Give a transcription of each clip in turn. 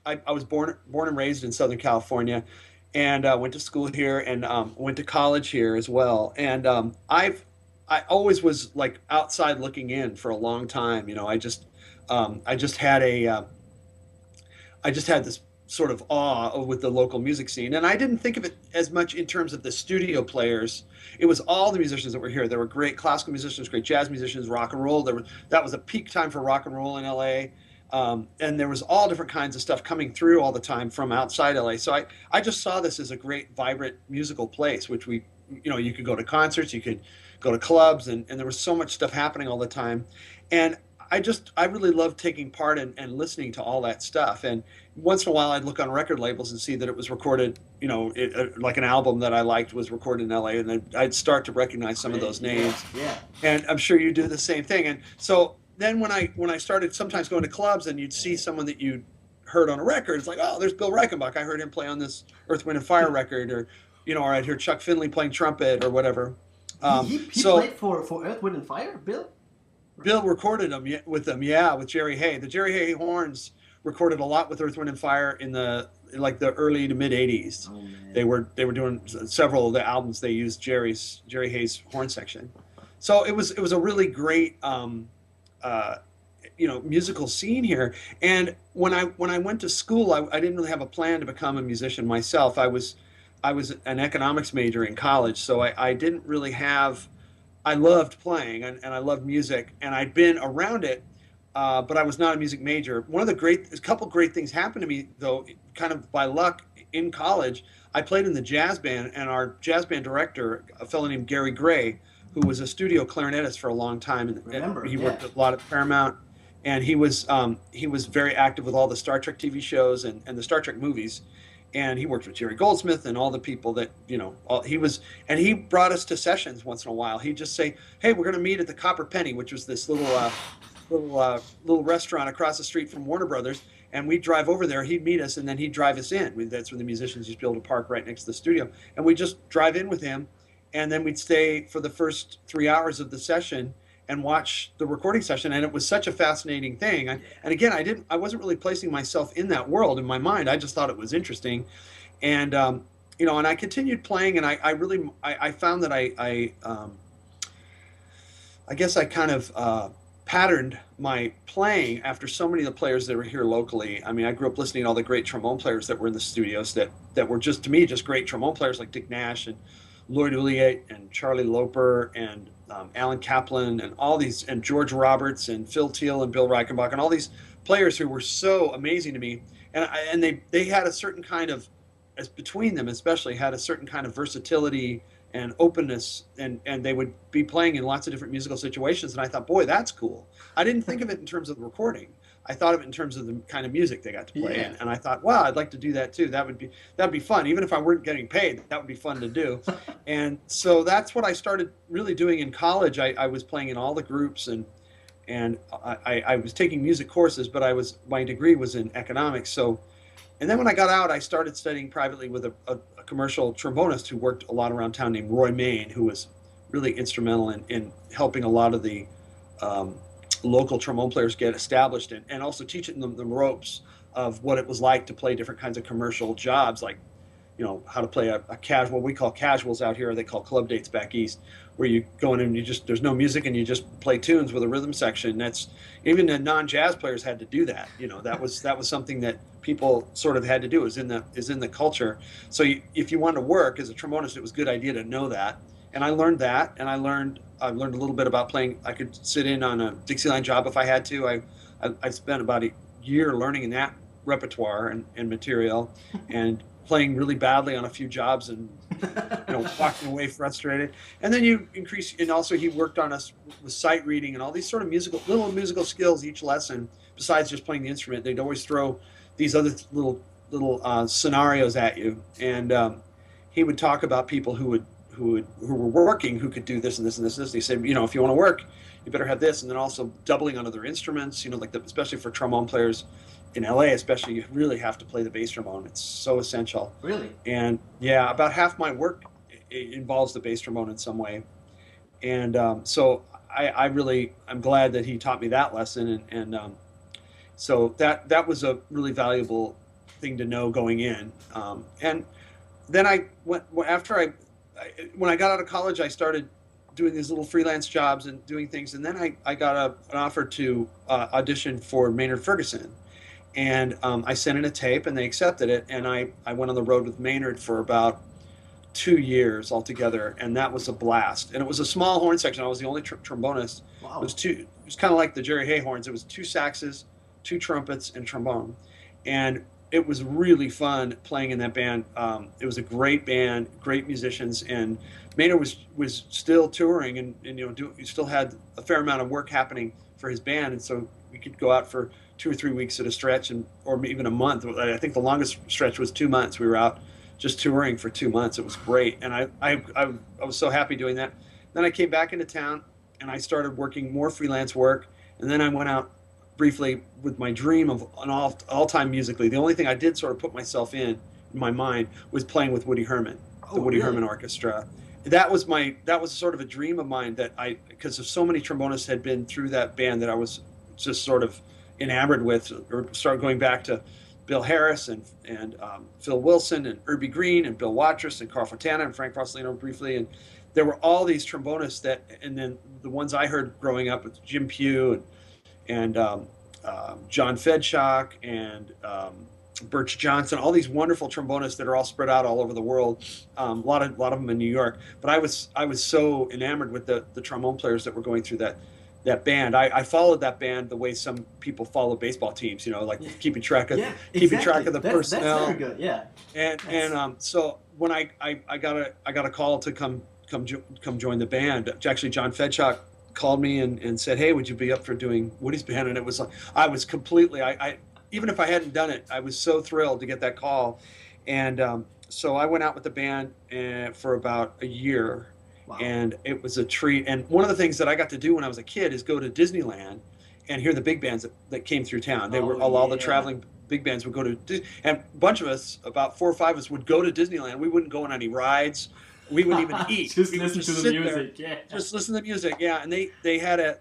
I was born and raised in Southern California, and went to school here, and went to college here as well. And I always was like outside looking in for a long time. You know, I just had a I just had this sort of awe with the local music scene. And I didn't think of it as much in terms of the studio players. It was all the musicians that were here. There were great classical musicians, great jazz musicians, rock and roll. That was a peak time for rock and roll in LA. And there was all different kinds of stuff coming through all the time from outside LA. So I just saw this as a great, vibrant musical place, which you could go to concerts, you could go to clubs, and there was so much stuff happening all the time. And I really loved taking part and listening to all that stuff. And once in a while I'd look on record labels and see that it was recorded, like an album that I liked was recorded in LA, and then I'd start to recognize some of Great. those Yeah. names. Yeah. And I'm sure you do the same thing. And so then when I started sometimes going to clubs and you'd see someone that you heard on a record, it's like, oh, there's Bill Reichenbach. I heard him play on this Earth, Wind and Fire record, or I'd hear Chuck Finley playing trumpet or whatever. He So played for Earth, Wind and Fire, Bill. Bill recorded them with them, yeah, with Jerry Hay. The Jerry Hay horns recorded a lot with Earth, Wind and Fire in the early to mid '80s. Oh man. They were doing several of the albums. They used Jerry Hay's horn section. So it was a really great uh, musical scene here. And when I went to school, I didn't really have a plan to become a musician myself. I was an economics major in college, so I didn't really have. I loved playing and I loved music, and I'd been around it, but I was not a music major. A couple great things happened to me though, kind of by luck in college. I played in the jazz band, and our jazz band director, a fellow named Gary Gray, who was a studio clarinetist for a long time, and Remember? he Yeah. worked a lot at Paramount, and he was very active with all the Star Trek TV shows and the Star Trek movies, and he worked with Jerry Goldsmith and all the people that and he brought us to sessions once in a while. He'd just say, "Hey, we're going to meet at the Copper Penny," which was this little restaurant across the street from Warner Brothers, and we'd drive over there. He'd meet us, and then he'd drive us in. That's where the musicians used to be able to park right next to the studio, and we'd just drive in with him, and then we'd stay for the first 3 hours of the session and watch the recording session. And it was such a fascinating thing. And again, I wasn't really placing myself in that world in my mind. I just thought it was interesting. And and I continued playing, and I found that I guess I kind of patterned my playing after so many of the players that were here locally. I mean, I grew up listening to all the great trombone players that were in the studios that were just, to me, just great trombone players, like Dick Nash and Lloyd Uliate and Charlie Loper and Alan Kaplan and all these, and George Roberts and Phil Teal and Bill Reichenbach and all these players who were so amazing to me. And they had a certain kind of, as between them especially, had a certain kind of versatility and openness, and they would be playing in lots of different musical situations, and I thought, boy, that's cool. I didn't think of it in terms of the recording. I thought of it in terms of the kind of music they got to play Yeah. in, and I thought, wow, I'd like to do that too. That'd be fun. Even if I weren't getting paid, that would be fun to do. And so that's what I started really doing in college. I was playing in all the groups, and I was taking music courses, but my degree was in economics. So, and then when I got out, I started studying privately with a commercial trombonist who worked a lot around town named Roy Main, who was really instrumental in helping a lot of the um, local trombone players get established, and also teaching them the ropes of what it was like to play different kinds of commercial jobs, like how to play a casual. We call casuals out here, they call club dates back east, where you go in and there's no music and you just play tunes with a rhythm section. That's, even the non-jazz players had to do that. That was something that people sort of had to do, is in the culture. So if you wanted to work as a trombonist, it was a good idea to know that. And I learned that, and I learned a little bit about playing. I could sit in on a Dixieland job if I had to. I spent about a year learning in that repertoire and material, and playing really badly on a few jobs, and walking away frustrated. And then you increase, and also he worked on us with sight reading and all these sort of little musical skills each lesson. Besides just playing the instrument, they'd always throw these other little scenarios at you, and he would talk about people who were working, who could do this and this and this and this. And he said, if you want to work, you better have this, and then also doubling on other instruments. Especially for trombone players in LA, especially, you really have to play the bass trombone. It's so essential. Really? And yeah, about half my work involves the bass trombone in some way. And so I'm glad that he taught me that lesson. And so that was a really valuable thing to know going in. And then I went after when I got out of college, I started doing these little freelance jobs and doing things. And then I got an offer to audition for Maynard Ferguson. And I sent in a tape and they accepted it. And I went on the road with Maynard for about 2 years altogether. And that was a blast. And it was a small horn section. I was the only trombonist. Wow. It was kind of like the Jerry Hay horns. It was two saxes, two trumpets, and trombone. And it was really fun playing in that band. It was a great band, great musicians, and Maynard was still touring, and he still had a fair amount of work happening for his band, and so we could go out for 2 or 3 weeks at a stretch, or even a month. I think the longest stretch was 2 months. We were out just touring for 2 months. It was great, and I was so happy doing that. Then I came back into town, and I started working more freelance work, and then I went out briefly with my dream of an all-time musically. The only thing I did sort of put myself in my mind was playing with Woody Herman, the Woody Herman Orchestra. That was sort of a dream of mine because of so many trombonists had been through that band that I was just sort of enamored with, or started going back to Bill Harris and Phil Wilson and Irby Green and Bill Watrous and Carl Fontana and Frank Rossellino briefly. And there were all these trombonists and then the ones I heard growing up with Jim Pugh and John Fedshock and Birch Johnson, all these wonderful trombonists that are all spread out all over the world. A lot of them in New York. But I was so enamored with the trombone players that were going through that band. I followed that band the way some people follow baseball teams. Like keeping track of the personnel. That's very good. Yeah. And so when I got a call to come join the band, actually John Fedshock called me and said, "Hey, would you be up for doing Woody's band?" And it was like I was completely even if I hadn't done it, I was so thrilled to get that call. And so I went out with the band for about a year. Wow. And it was a treat. And one of the things that I got to do when I was a kid is go to Disneyland and hear the big bands that came through town. They were all the traveling big bands would go to, and a bunch of us, about 4 or 5 of us, would go to Disneyland. We wouldn't go on any rides. We wouldn't even eat. Just listen to the music. Yeah. Just listen to the music. Yeah. And they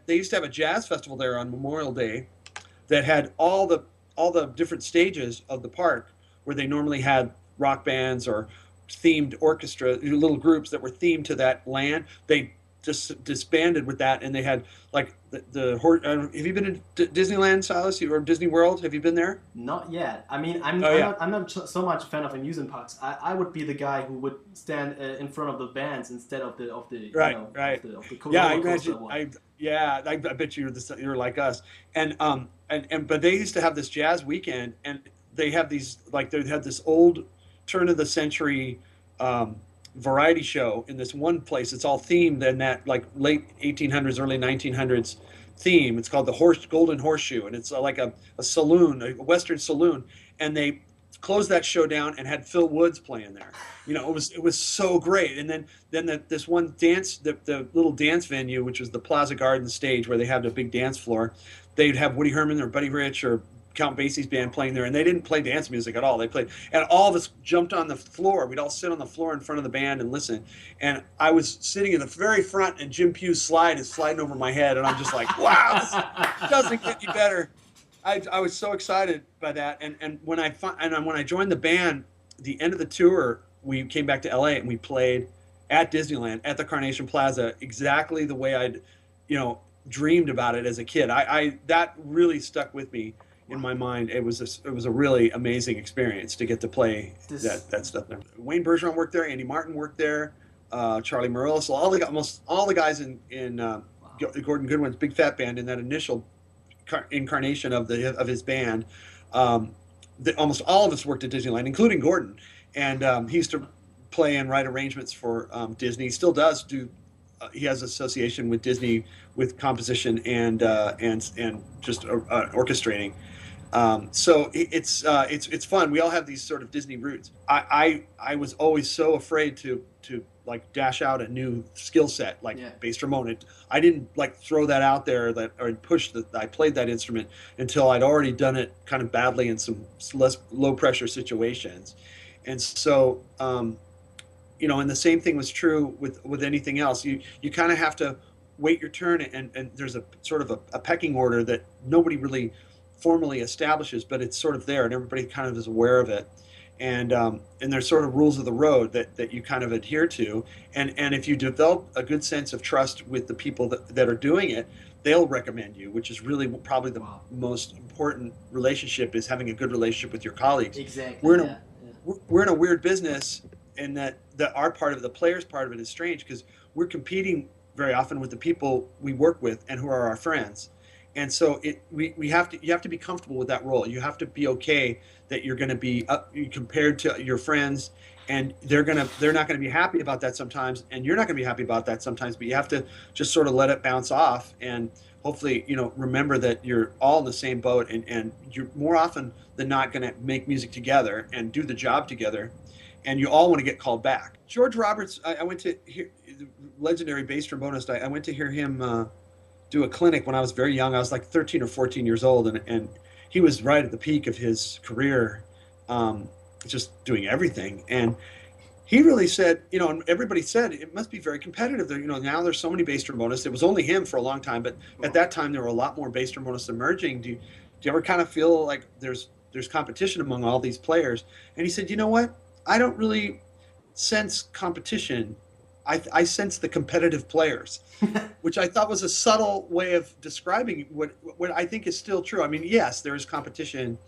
used to have a jazz festival there on Memorial Day that had all the different stages of the park where they normally had rock bands or themed orchestra, little groups that were themed to that land. They just disbanded with that, and they had like the horse. Have you been to Disneyland, Silas, or Disney World? Have you been there? Not yet. I mean, I'm not so much a fan of amusement parks. I would be the guy who would stand in front of the bands instead of the right. Of the yeah, I imagine. I bet you're like us. And but they used to have this jazz weekend, and they had this old turn of the century variety show in this one place. It's all themed in that like late 1800s, early 1900s theme. It's called the Golden Horseshoe, and it's like a saloon, a Western saloon. And they closed that show down and had Phil Woods playing there. It was so great. And then this one dance, the little dance venue, which was the Plaza Garden stage where they had a big dance floor. They'd have Woody Herman or Buddy Rich or Count Basie's band playing there, and they didn't play dance music at all. They played, and all of us jumped on the floor. We'd all sit on the floor in front of the band and listen. And I was sitting in the very front, and Jim Pugh's slide is sliding over my head, and I'm just like, wow, this doesn't get any better. I was so excited by that. And when I joined the band, the end of the tour, we came back to LA and we played at Disneyland at the Carnation Plaza exactly the way I'd dreamed about it as a kid. That really stuck with me. In my mind, it was a really amazing experience to get to play that stuff there. Wayne Bergeron worked there, Andy Martin worked there, Charlie Morello, so almost all the guys in Gordon Goodwin's Big Fat Band in that initial incarnation of his band. Almost all of us worked at Disneyland, including Gordon, and he used to play and write arrangements for Disney. He still does do. He has association with Disney with composition and just orchestrating. So it's fun. We all have these sort of Disney roots. I was always so afraid to like dash out a new skill set like bass trombone. I didn't like throw that out there or push that I played that instrument until I'd already done it kind of badly in some less low pressure situations. And so and the same thing was true with anything else. You kind of have to wait your turn, and there's a sort of a pecking order that nobody really formally establishes, but it's sort of there, and everybody kind of is aware of it. And there's sort of rules of the road that you kind of adhere to. And if you develop a good sense of trust with the people that are doing it, they'll recommend you, which is really probably the most important relationship, is having a good relationship with your colleagues. Exactly. We're in a weird business, in that our part of the players part of it is strange, because we're competing very often with the people we work with and who are our friends. And so you have to be comfortable with that role. You have to be okay that you're going to be compared to your friends, and they're not going to be happy about that sometimes, and you're not going to be happy about that sometimes. But you have to just sort of let it bounce off, and hopefully, remember that you're all in the same boat, and you're more often than not going to make music together and do the job together, and you all want to get called back. George Roberts, I went to hear, the legendary bass trombonist. I went to hear him do a clinic when I was very young. I was like 13 or 14 years old, and he was right at the peak of his career, just doing everything. And he really said, and everybody said it must be very competitive. There, now there's so many bass trombonists. It was only him for a long time, but at that time there were a lot more bass trombonists emerging. Do you ever kind of feel like there's competition among all these players? And he said, you know what? I don't really sense competition. I sense the competitive players, which I thought was a subtle way of describing what I think is still true. I mean, yes, there is competition,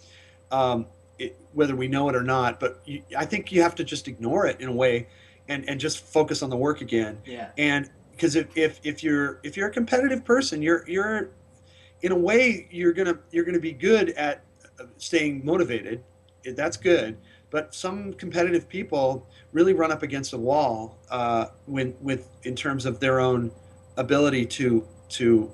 whether we know it or not, but I think you have to just ignore it in a way, and just focus on the work again. Yeah. And because if you're a competitive person, you're in a way you're gonna be good at staying motivated. That's good. But some competitive people really run up against a wall in terms of their own ability to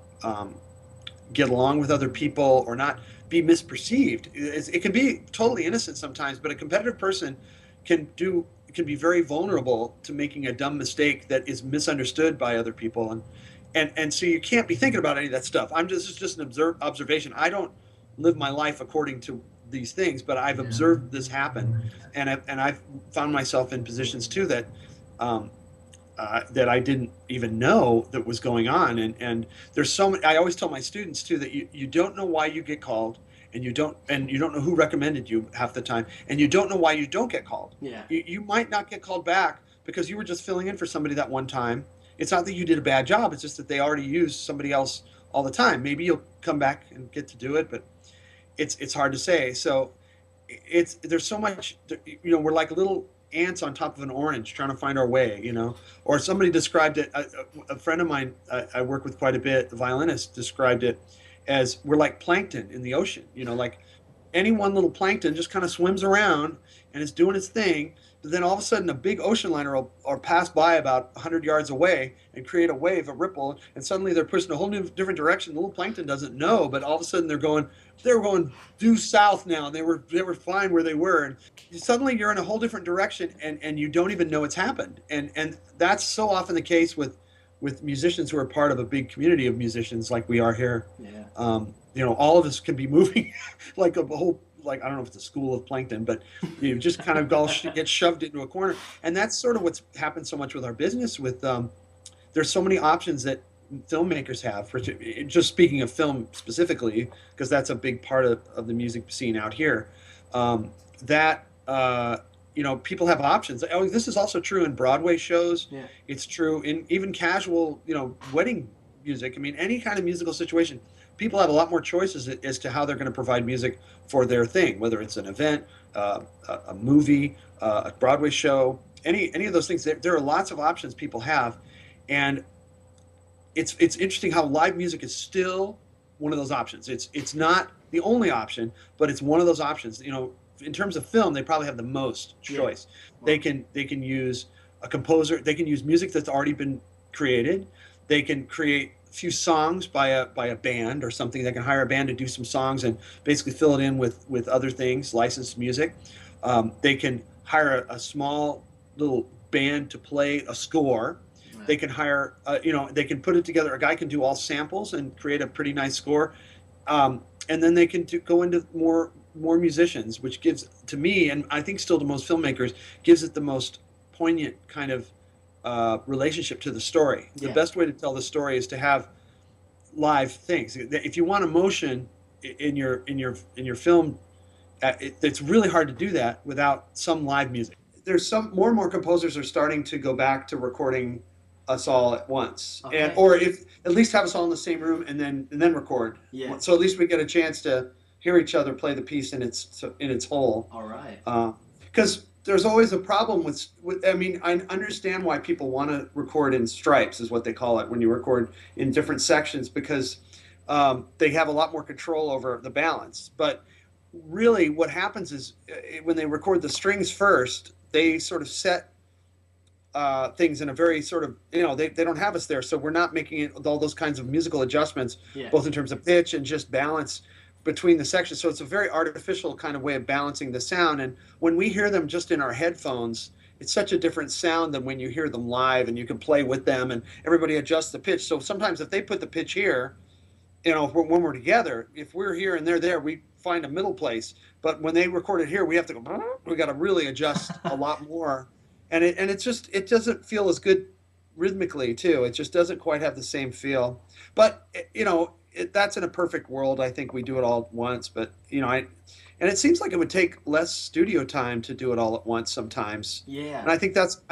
get along with other people, or not be misperceived. It can be totally innocent sometimes, but a competitive person can be very vulnerable to making a dumb mistake that is misunderstood by other people, and so you can't be thinking about any of that stuff. This is just an observation. I don't live my life according to these things, but I've observed this happen, and I've found myself in positions too that I didn't even know that was going on. And there's so many. I always tell my students too that you don't know why you get called, and you don't know who recommended you half the time, and you don't know why you don't get called. Yeah. You might not get called back because you were just filling in for somebody that one time. It's not that you did a bad job. It's just that they already used somebody else all the time. Maybe you'll come back and get to do it, but it's hard to say. So there's so much, we're like little ants on top of an orange trying to find our way, or somebody described it, a friend of mine I work with quite a bit, the violinist, described it as we're like plankton in the ocean, like any one little plankton just kind of swims around and is doing its thing. But then all of a sudden a big ocean liner will pass by about 100 yards away and create a wave, a ripple, and suddenly they're pushed in a whole new different direction. The little plankton doesn't know, but all of a sudden they were going due south now, and they were fine where they were, and suddenly you're in a whole different direction, and you don't even know it's happened. And that's so often the case with musicians who are part of a big community of musicians like we are here. Yeah. All of us can be moving like a whole, like, I don't know if it's a school of plankton, but you just kind of get shoved into a corner. And that's sort of what's happened so much with our business. With there's so many options that filmmakers have, just speaking of film specifically, because that's a big part of the music scene out here, that people have options. This is also true in Broadway shows. Yeah. It's true in even casual wedding music. I mean, any kind of musical situation, people have a lot more choices as to how they're going to provide music for their thing, whether it's an event, a movie, a Broadway show, any of those things. There are lots of options people have, and it's interesting how live music is still one of those options. It's not the only option, but it's one of those options. In terms of film, they probably have the most choice. Yeah. Wow. They can use a composer. They can use music that's already been created. They can create a few songs by a band or something. They can hire a band to do some songs and basically fill it in with other things, licensed music. They can hire a small little band to play a score. Right. They can hire, they can put it together. A guy can do all samples and create a pretty nice score. And then they can go into more musicians, which gives, to me, and I think still to most filmmakers, gives it the most poignant kind of relationship to the story. Yeah. The best way to tell the story is to have live things. If you want emotion, in your film, it's really hard to do that without some live music. There's some more and more composers are starting to go back to recording us all at once, and Okay. or if at least have us all in the same room and then record. Yeah. So at least we get a chance to hear each other play the piece in its whole. All right. Because there's always a problem with. I mean, I understand why people want to record in stripes, is what they call it, when you record in different sections, because they have a lot more control over the balance. But really, what happens is when they record the strings first, they sort of set things in a very sort of, they don't have us there, so we're not making it, all those kinds of musical adjustments, Yeah. both in terms of pitch and just balance between the sections. So it's a very artificial kind of way of balancing the sound. And when we hear them just in our headphones, it's such a different sound than when you hear them live and you can play with them and everybody adjusts the pitch. So sometimes if they put the pitch here, when we're together, if we're here and they're there, we find a middle place. But when they record it here, we have to go, we got to really adjust a lot more. And it doesn't feel as good rhythmically too. It just doesn't quite have the same feel. But that's in a perfect world. I think we do it all at once. But and it seems like it would take less studio time to do it all at once sometimes. Yeah. And I think that's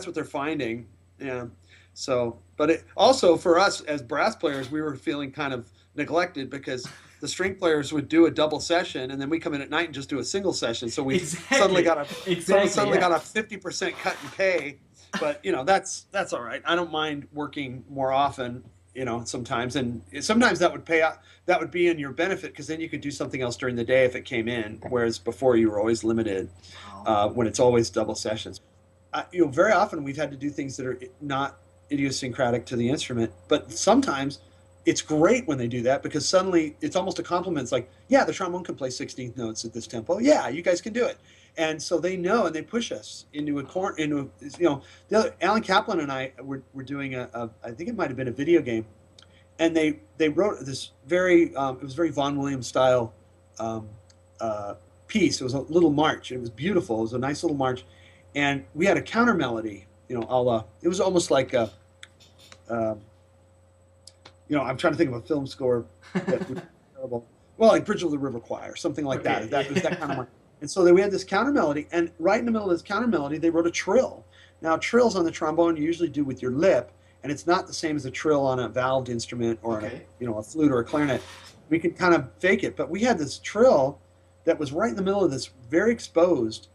what they're finding. Yeah. So, but it also, for us as brass players, we were feeling kind of neglected because the string players would do a double session and then we come in at night and just do a single session. So we suddenly got a 50% cut in pay. But that's all right. I don't mind working more often, sometimes, and sometimes that would pay out. That would be in your benefit, because then you could do something else during the day if it came in. Whereas before you were always limited when it's always double sessions. Very often we've had to do things that are not idiosyncratic to the instrument, but sometimes it's great when they do that, because suddenly it's almost a compliment. It's like, yeah, the trombone can play 16th notes at this tempo. Yeah, you guys can do it. And so they know, and they push us into the other, Alan Kaplan and I were doing I think it might have been a video game, and they wrote this it was very Vaughan Williams style piece. It was a little march. It was beautiful. It was a nice little march, and we had a counter melody. It was almost like I'm trying to think of a film score that would be terrible. Well, like Bridge of the River Choir, something like that. That was that kind of one. And so we had this counter melody, and right in the middle of this counter melody, they wrote a trill. Now, trills on the trombone you usually do with your lip, and it's not the same as a trill on a valved instrument or a flute or a clarinet. We could kind of fake it, but we had this trill that was right in the middle of this, very exposed.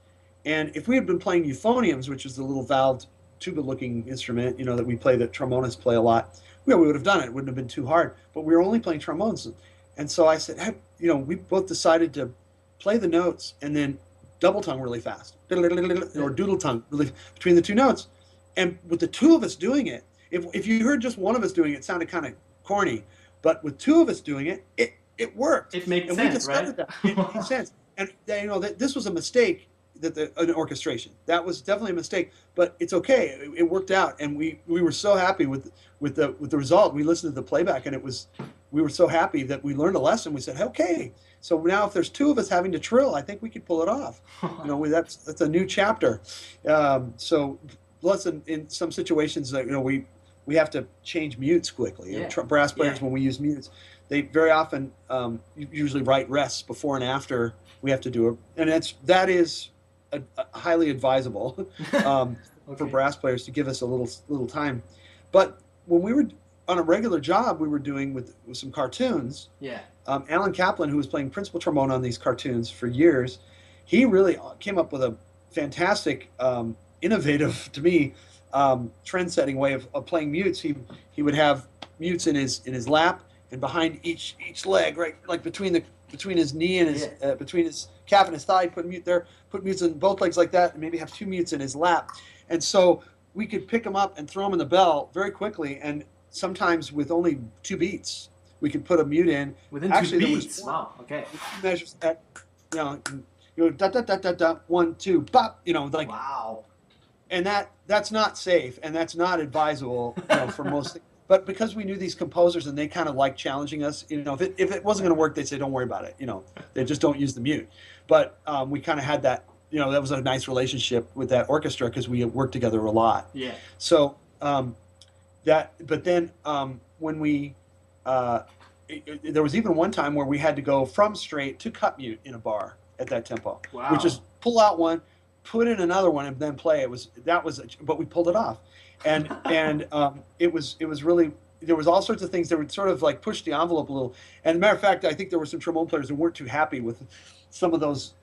And if we had been playing euphoniums, which is the little valved tuba-looking instrument, that we play, that trombonists play a lot, we would have done it. It wouldn't have been too hard. But we were only playing trombones. And so I said, hey, we both decided to play the notes and then double tongue really fast, or doodle tongue really between the two notes. And with the two of us doing it, if you heard just one of us doing it, it sounded kind of corny. But with two of us doing it, it worked. It makes sense, right? We discovered that. It made sense. And that this was a mistake, an orchestration. That was definitely a mistake, but it's okay. It worked out, and we were so happy with the result. We listened to the playback, and we were so happy that we learned a lesson. We said, okay, so now if there's two of us having to trill, I think we could pull it off. That's a new chapter. So plus in some situations, we have to change mutes quickly. Yeah. Brass players, when we use mutes, they very often usually write rests before and after we have to do it, and that is highly advisable for brass players to give us a little time. But when we were on a regular job, we were doing with some cartoons. Yeah. Alan Kaplan, who was playing principal trombone on these cartoons for years, he really came up with a fantastic, innovative to me, trend-setting way of playing mutes. He would have mutes in his lap, and behind each leg, right, like between his knee and his between his calf and his thigh, put mutes in both legs like that, and maybe have two mutes in his lap. And so we could pick them up and throw them in the bell very quickly, and sometimes with only 2 beats, we could put a mute in. Within 2 beats? Wow, okay. Measures at, da da da da da, 1, 2, bop, like. Wow. And that's not safe, and that's not advisable, for most things. But because we knew these composers and they kind of like challenging us, if it wasn't going to work, they'd say, don't worry about it. They just don't use the mute. But we kind of had that, that was a nice relationship with that orchestra because we worked together a lot. Yeah. So but then when we there was even one time where we had to go from straight to cut mute in a bar at that tempo, which Wow. is pull out one, put in another one, and then play. But we pulled it off, and it was really, there was all sorts of things that would sort of like push the envelope a little. And as a matter of fact, I think there were some trombone players who weren't too happy with some of those,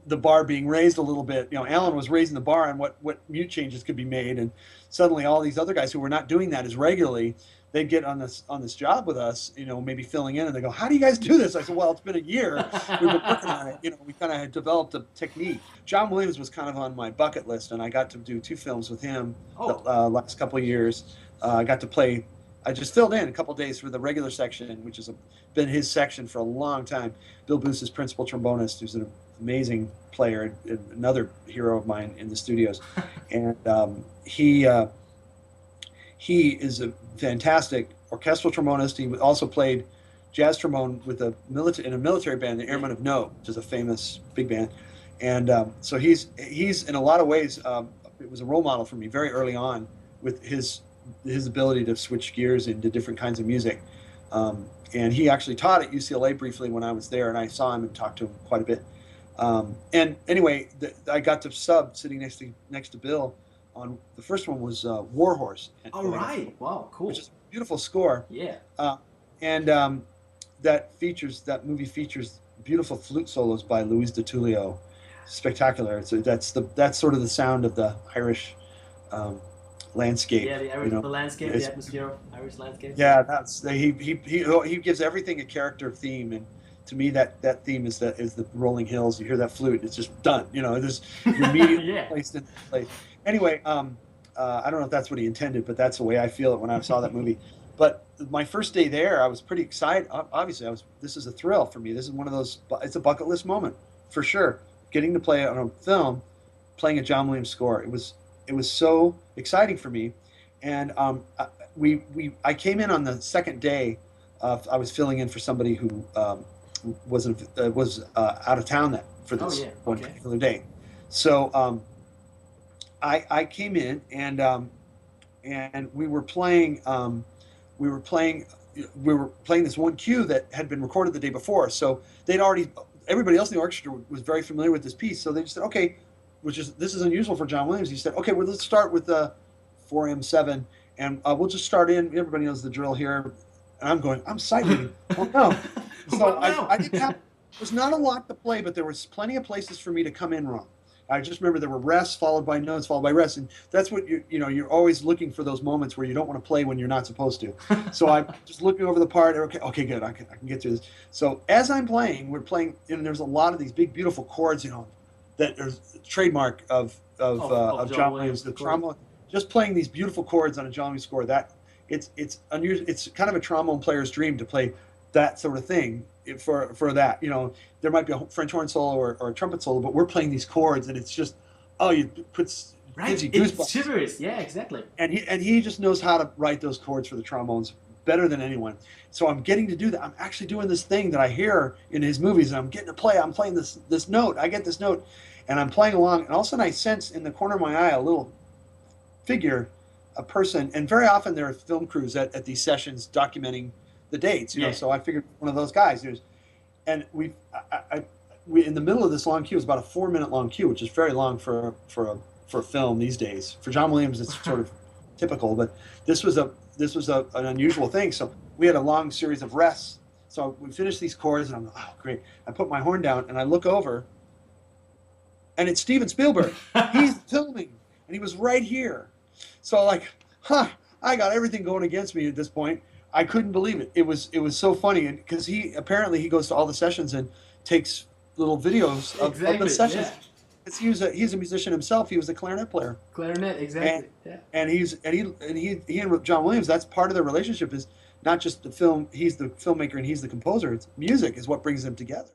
the bar being raised a little bit. Alan was raising the bar on what mute changes could be made, and suddenly all these other guys who were not doing that as regularly, they'd get on this job with us, maybe filling in, and they go, "How do you guys do this?" I said, "Well, it's been a year. We've been working on it. We kind of had developed a technique." John Williams was kind of on my bucket list, and I got to do 2 films with him the last couple of years. I got to play. I just filled in a couple of days for the regular section, which has been his section for a long time. Bill Booth is principal trombonist, who's an amazing player, and another hero of mine in the studios, and he is a fantastic orchestral trombonist. He also played jazz trombone in a military band, the Airmen of Note, which is a famous big band, and so he's in a lot of ways, it was a role model for me very early on with his ability to switch gears into different kinds of music. And he actually taught at UCLA briefly when I was there, and I saw him and talked to him quite a bit. And anyway, I got to sub sitting next to Bill on the first one was War Horse. All right, wow, cool. Which is a beautiful score. Yeah. And that movie features beautiful flute solos by Luis de Tullio. Spectacular. So that's sort of the sound of the Irish landscape. Yeah, the landscape, the atmosphere, Irish landscape. Yeah, he gives everything a character theme, and to me that theme is the rolling hills. You hear that flute, it's just done. You're immediately placed in place. Anyway, I don't know if that's what he intended, but that's the way I feel it when I saw that movie. But my first day there, I was pretty excited. Obviously, this is a thrill for me. This is one of those. It's a bucket list moment for sure. Getting to play on a film, playing a John Williams score. It was so exciting for me, and I came in on the second day. I was filling in for somebody who was out of town for this one particular day. So I came in, and we were playing this one cue that had been recorded the day before. So everybody else in the orchestra was very familiar with this piece. So they just said, okay. This is unusual for John Williams. He said, "Okay, well, let's start with the 4M7, and we'll just start in. Everybody knows the drill here." And I'm going, I'm sighted. Oh no! So I didn't have. There was not a lot to play, but there was plenty of places for me to come in wrong. I just remember there were rests followed by notes followed by rests, and that's what you're always looking for, those moments where you don't want to play when you're not supposed to. So I'm just looking over the part. Okay, good. I can get through this. So as I'm playing, we're playing, and there's a lot of these big, beautiful chords, that are trademark of John Williams, the trombone. Just playing these beautiful chords on a John Williams score, that it's unusual. It's kind of a trombone player's dream to play that sort of thing for that. There might be a French horn solo or a trumpet solo, but we're playing these chords, and it's just gives you goosebumps. It's shivers. Yeah, exactly. And he just knows how to write those chords for the trombones better than anyone. So I'm getting to do that. I'm actually doing this thing that I hear in his movies, and I'm getting to play. I'm playing this note. I get this note, and I'm playing along, and all of a sudden I sense in the corner of my eye a little figure, a person, and very often there are film crews at these sessions documenting the dates. So I figured one of those guys. And we in the middle of this long cue, it was about a 4-minute long cue, which is very long for a film these days. For John Williams, it's sort of typical, but this was an unusual thing. So we had a long series of rests. So we finished these chords, and I'm like, oh, great. I put my horn down, and I look over, and it's Steven Spielberg. He's filming, and he was right here. So I got everything going against me at this point. I couldn't believe it. It was so funny, and because he goes to all the sessions and takes little videos of the sessions. Yeah. He's a musician himself. He was a clarinet player. Clarinet, exactly. And he and John Williams, that's part of their relationship, is not just the film. He's the filmmaker and he's the composer. It's music is what brings them together.